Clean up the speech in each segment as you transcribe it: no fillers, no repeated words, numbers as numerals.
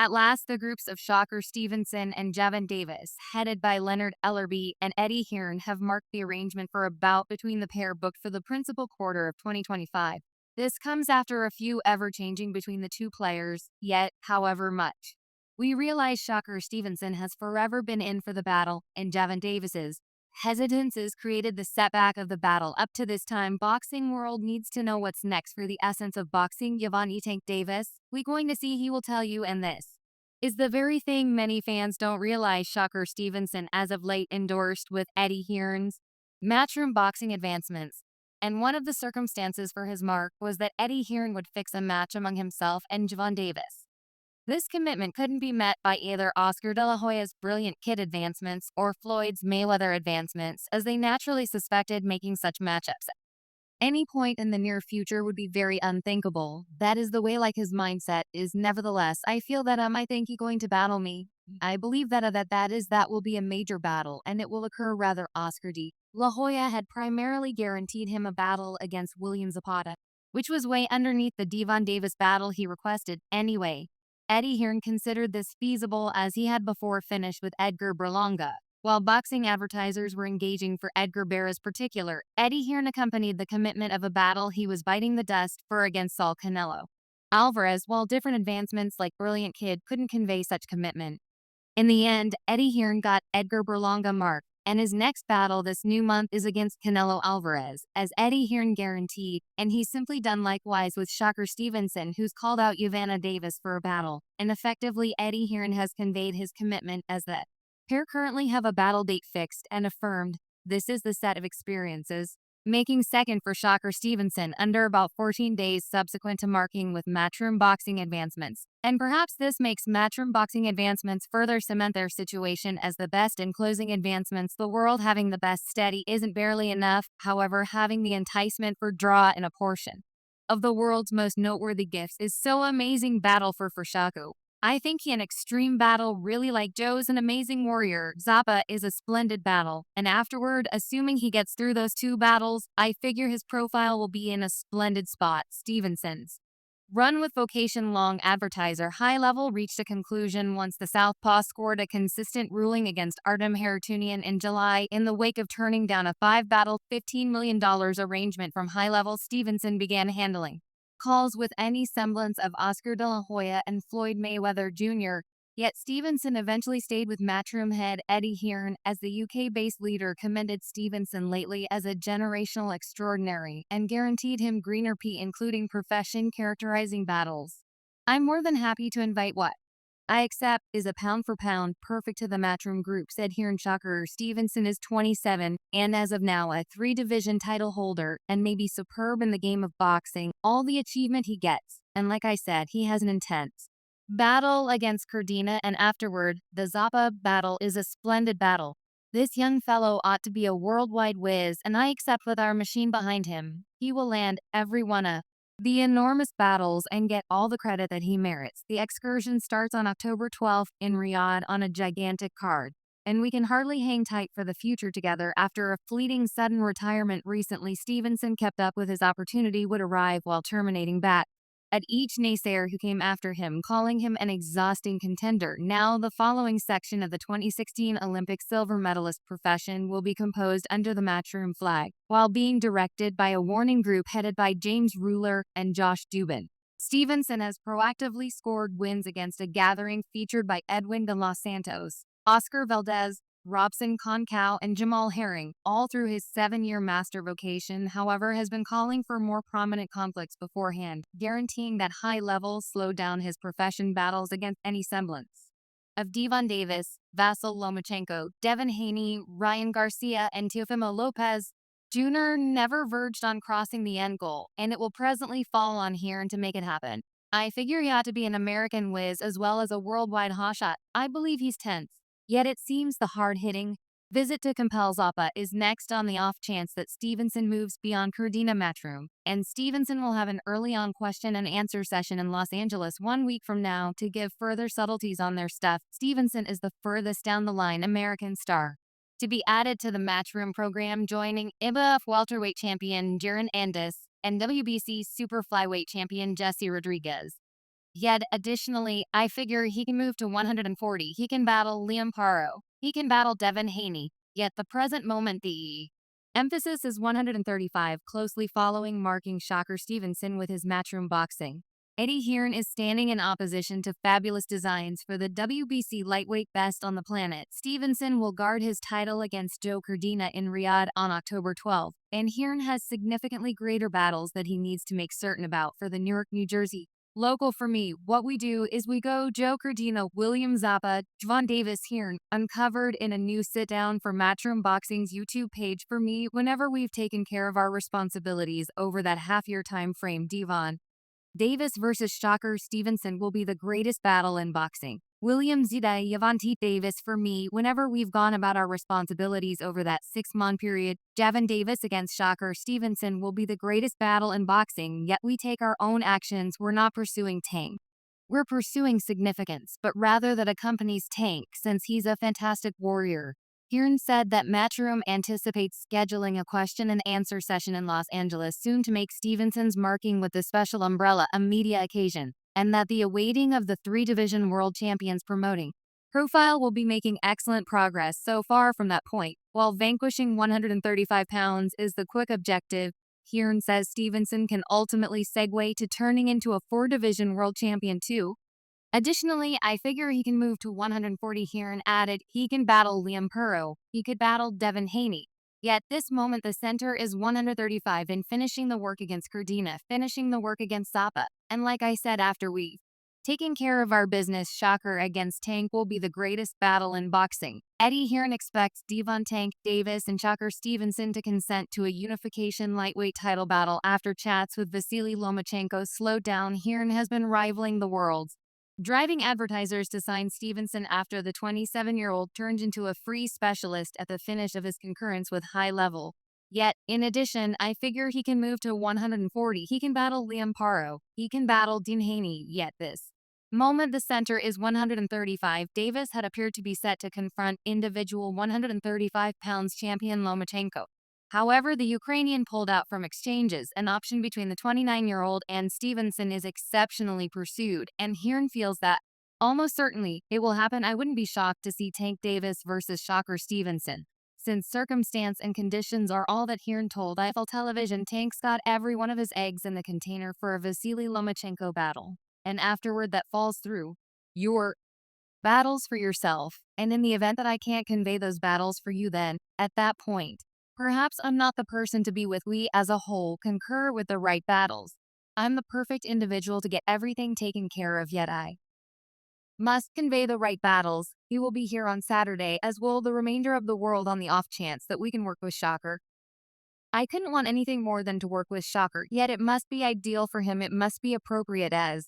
At last, the groups of Shakur Stevenson and Jevon Davis, headed by Leonard Ellerby and Eddie Hearn, have marked the arrangement for a bout between the pair booked for the principal quarter of 2025. This comes after a few ever-changing between the two players, yet, however much. We realize Shakur Stevenson has forever been in for the battle, and Jevon Davis's hesitances created the setback of the battle. Up to this time, boxing world needs to know what's next for the essence of boxing. Gervonta Tank Davis, we going to see, he will tell you, and this is the very thing many fans don't realize. Shakur Stevenson as of late endorsed with Eddie Hearn's matchroom boxing advancements. And one of the circumstances for his mark was that Eddie Hearn would fix a match among himself and Jevon Davis. This commitment couldn't be met by either Oscar De La Hoya's brilliant kid advancements or Floyd's Mayweather advancements, as they naturally suspected making such matchups at any point in the near future would be very unthinkable. That is the way like his mindset is. Nevertheless, I feel that I think he going to battle me. I believe that will be a major battle, and it will occur rather. Oscar De La Hoya had primarily guaranteed him a battle against William Zapata, which was way underneath the Devon Davis battle he requested anyway. Eddie Hearn considered this feasible as he had before finished with Edgar Berlanga. While boxing advertisers were engaging for Edgar Barra's particular, Eddie Hearn accompanied the commitment of a battle he was biting the dust for against Saul Canelo Alvarez, while different advancements like Brilliant Kid couldn't convey such commitment. In the end, Eddie Hearn got Edgar Berlanga mark, and his next battle this new month is against Canelo Alvarez, as Eddie Hearn guaranteed, and he's simply done likewise with Shakur Stevenson, who's called out Gervonta Davis for a battle, and effectively Eddie Hearn has conveyed his commitment as that pair currently have a battle date fixed and affirmed. This is the set of experiences making second for Shakur Stevenson under about 14 days subsequent to marking with Matchroom Boxing advancements. And perhaps this makes Matchroom Boxing advancements further cement their situation as the best in closing advancements. The world having the best steady isn't barely enough, however, having the enticement for draw in a portion of the world's most noteworthy gifts is so amazing. Battle for Shakur, I think he an extreme battle, really like Joe's an amazing warrior. Zappa is a splendid battle, and afterward, assuming he gets through those two battles, I figure his profile will be in a splendid spot. Stevenson's run with vocation long advertiser high level reached a conclusion once the Southpaw scored a consistent ruling against Artem Haratunian in July. In the wake of turning down a 5-battle, $15 million arrangement from high level, Stevenson began handling calls with any semblance of Oscar De La Hoya and Floyd Mayweather Jr., yet Stevenson eventually stayed with Matchroom head Eddie Hearn, as the UK-based leader commended Stevenson lately as a generational extraordinary and guaranteed him greener pea, including profession characterizing battles. I'm more than happy to invite what I accept is a pound for pound perfect to the Matchroom group, said Hearn. Shakur Stevenson is 27 and as of now a 3-division title holder and may be superb in the game of boxing, all the achievement he gets. And like I said, he has an intense battle against Cardina, and afterward, the Zappa battle is a splendid battle. This young fellow ought to be a worldwide whiz, and I accept with our machine behind him, he will land every one of the enormous battles and get all the credit that he merits. The excursion starts on October 12th in Riyadh on a gigantic card, and we can hardly hang tight for the future together. After a fleeting sudden retirement recently, Stevenson kept up with his opportunity would arrive while terminating bat at each naysayer who came after him, calling him an exhausting contender. Now, the following section of the 2016 Olympic silver medalist profession will be composed under the Matchroom flag, while being directed by a warning group headed by James Ruler and Josh Dubin. Stevenson has proactively scored wins against a gathering featured by Edwin de los Santos, Oscar Valdez, Robson Concau, and Jamal Herring, all through his 7-year master vocation, however, has been calling for more prominent conflicts beforehand, guaranteeing that high levels slow down his profession battles against any semblance of Devon Davis, Vasyl Lomachenko, Devin Haney, Ryan Garcia, and Teofimo Lopez Jr. never verged on crossing the end goal, and it will presently fall on Hearn to make it happen. I figure he ought to be an American whiz as well as a worldwide hotshot. I believe he's tense. Yet it seems the hard-hitting visit to compel Zappa is next on the off chance that Stevenson moves beyond Cardina Matchroom, and Stevenson will have an early-on question-and-answer session in Los Angeles 1 week from now to give further subtleties on their stuff. Stevenson is the furthest down the line American star to be added to the Matchroom program, joining IBF welterweight champion Jaron Andis and WBC super flyweight champion Jesse Rodriguez. Yet, additionally, I figure he can move to 140. He can battle Liam Paro. He can battle Devin Haney. Yet, the present moment, the emphasis is 135, closely following, marking Shakur Stevenson with his Matchroom Boxing. Eddie Hearn is standing in opposition to Fabulous Designs for the WBC lightweight best on the planet. Stevenson will guard his title against Joe Cardina in Riyadh on October 12, and Hearn has significantly greater battles that he needs to make certain about for the Newark, New Jersey local. For me, what we do is we go Joe Cardino, William Zappa, Gervonta Davis Hearn, uncovered in a new sit-down for Matchroom Boxing's YouTube page. For me, whenever we've taken care of our responsibilities over that half-year time frame, Devon Davis versus Shakur Stevenson will be the greatest battle in boxing. William Zida Gervonta Davis. For me, whenever we've gone about our responsibilities over that 6-month period, Gervonta Davis against Shakur Stevenson will be the greatest battle in boxing, yet we take our own actions. We're not pursuing Tank. We're pursuing significance, but rather that accompanies Tank, since he's a fantastic warrior. Hearn said that Matchroom anticipates scheduling a question and answer session in Los Angeles soon to make Stevenson's marking with the special umbrella a media occasion, and that the awaiting of the 3-division world champions promoting profile will be making excellent progress so far from that point. While vanquishing 135 pounds is the quick objective, Hearn says Stevenson can ultimately segue to turning into a 4-division world champion too. Additionally, I figure he can move to 140. Hearn added he can battle Liam Puro. He could battle Devin Haney. Yet this moment the center is 135 in finishing the work against Cardina, finishing the work against Zappa. And like I said, after we've taken care of our business, Shakur against Tank will be the greatest battle in boxing. Eddie Hearn expects Devon Tank Davis and Shakur Stevenson to consent to a unification lightweight title battle after chats with Vasily Lomachenko slowed down. Hearn has been rivaling the world's driving advertisers to sign Stevenson after the 27-year-old turned into a free specialist at the finish of his concurrence with High Level. Yet, in addition, I figure he can move to 140. He can battle Liam Paro. He can battle Dean Haney. Yet this moment the center is 135. Davis had appeared to be set to confront individual 135 pounds champion Lomachenko. However, the Ukrainian pulled out from exchanges. An option between the 29-year-old and Stevenson is exceptionally pursued, and Hearn feels that almost certainly it will happen. I wouldn't be shocked to see Tank Davis versus Shakur Stevenson. Since circumstance and conditions are all that Hearn told Eiffel Television, Tank's got every one of his eggs in the container for a Vasily Lomachenko battle. And afterward that falls through, your battles for yourself. And in the event that I can't convey those battles for you, then, at that point, perhaps I'm not the person to be with. We as a whole concur with the right battles. I'm the perfect individual to get everything taken care of, yet I must convey the right battles. He will be here on Saturday, as will the remainder of the world, on the off chance that we can work with Shakur. I couldn't want anything more than to work with Shakur, yet it must be ideal for him. It must be appropriate as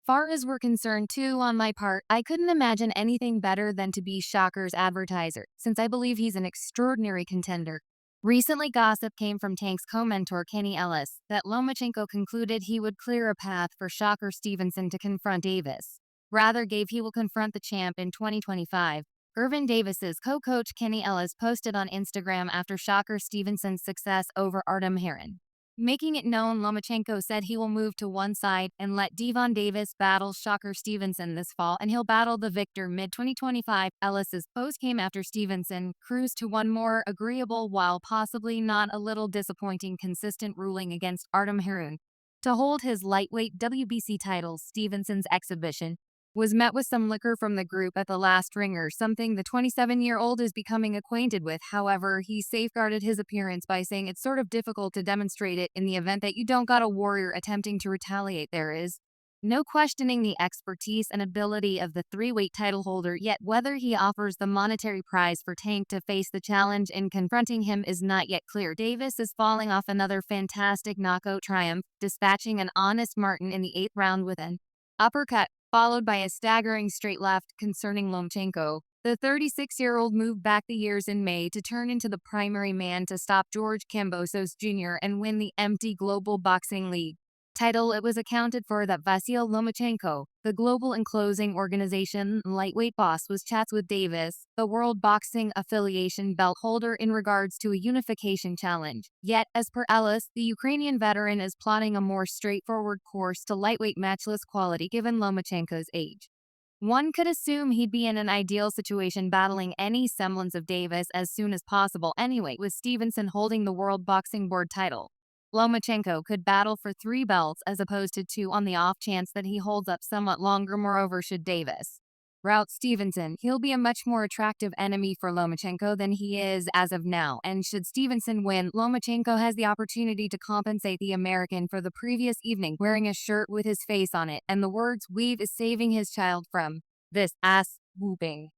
far as we're concerned too. On my part, I couldn't imagine anything better than to be Shakur's advertiser, since I believe he's an extraordinary contender. Recently, gossip came from Tank's co-mentor Kenny Ellis that Lomachenko concluded he would clear a path for Shakur Stevenson to confront Davis. Rather gave he will confront the champ in 2025. Gervonta Davis's co-coach Kenny Ellis posted on Instagram after Shakur Stevenson's success over Artem Heron, making it known Lomachenko said he will move to one side and let Devon Davis battle Shakur Stevenson this fall, and he'll battle the victor mid-2025. Ellis's post came after Stevenson cruised to one more agreeable, while possibly not a little disappointing, consistent ruling against Artem Heron to hold his lightweight WBC title. Stevenson's exhibition was met with some liquor from the group at the last ringer, something the 27-year-old is becoming acquainted with. However, he safeguarded his appearance by saying it's sort of difficult to demonstrate it in the event that you don't got a warrior attempting to retaliate. There is no questioning the expertise and ability of the 3-weight title holder, yet whether he offers the monetary prize for Tank to face the challenge in confronting him is not yet clear. Davis is falling off another fantastic knockout triumph, dispatching an honest Martin in the 8th round with an uppercut, followed by a staggering straight left. Concerning Lomachenko, the 36-year-old moved back the years in May to turn into the primary man to stop George Kambosos Jr. and win the empty Global Boxing League title, it was accounted for that Vasyl Lomachenko, the global enclosing organization lightweight boss, was chats with Davis, the World Boxing Affiliation belt holder, in regards to a unification challenge. Yet, as per Ellis, the Ukrainian veteran is plotting a more straightforward course to lightweight matchless quality given Lomachenko's age. One could assume he'd be in an ideal situation battling any semblance of Davis as soon as possible anyway, with Stevenson holding the World Boxing Board title. Lomachenko could battle for 3 belts as opposed to 2 on the off chance that he holds up somewhat longer. Moreover, should Davis rout Stevenson, he'll be a much more attractive enemy for Lomachenko than he is as of now, and should Stevenson win, Lomachenko has the opportunity to compensate the American for the previous evening wearing a shirt with his face on it and the words "Weave is saving his child from this ass whooping."